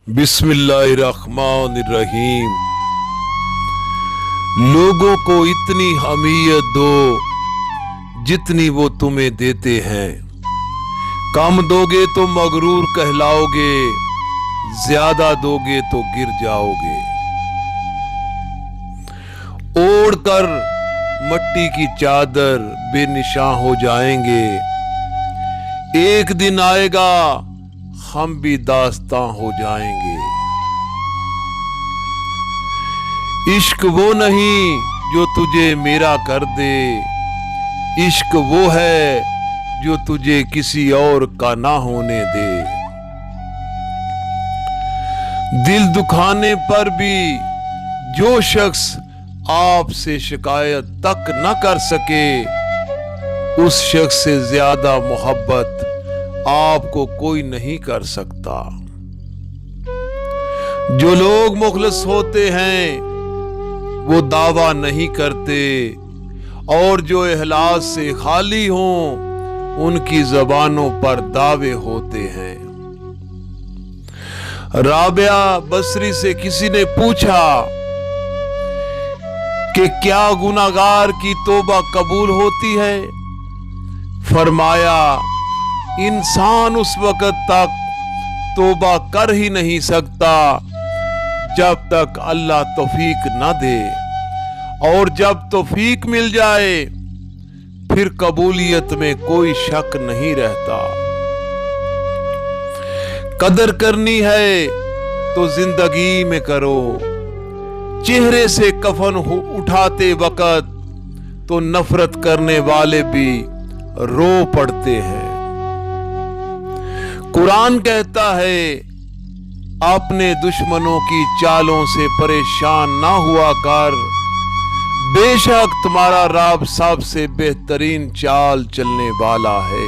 बिस्मिल्लाहिर्रहमानिर्रहीम। लोगों को इतनी अहमियत दो जितनी वो तुम्हें देते हैं। कम दोगे तो मगरूर कहलाओगे, ज्यादा दोगे तो गिर जाओगे। ओढ़कर मट्टी की चादर बेनिशां हो जाएंगे। एक दिन आएगा हम भी दास्तां हो जाएंगे। इश्क वो नहीं जो तुझे मेरा कर दे, इश्क वो है जो तुझे किसी और का ना होने दे। दिल दुखाने पर भी जो शख्स आपसे शिकायत तक न कर सके, उस शख्स से ज्यादा मोहब्बत आपको कोई नहीं कर सकता। जो लोग मुखलिस होते हैं वो दावा नहीं करते, और जो इखलास से खाली हों उनकी ज़बानों पर दावे होते हैं। राबिया बसरी से किसी ने पूछा कि क्या गुनाहगार की तौबा कबूल होती है? फरमाया, इंसान उस वक्त तक तौबा कर ही नहीं सकता जब तक अल्लाह तौफीक न दे, और जब तौफीक मिल जाए फिर कबूलियत में कोई शक नहीं रहता। कदर करनी है तो जिंदगी में करो, चेहरे से कफन उठाते वक्त तो नफरत करने वाले भी रो पड़ते हैं। कुरान कहता है, अपने दुश्मनों की चालों से परेशान ना हुआ कर, बेशक तुम्हारा रब सबसे बेहतरीन चाल चलने वाला है।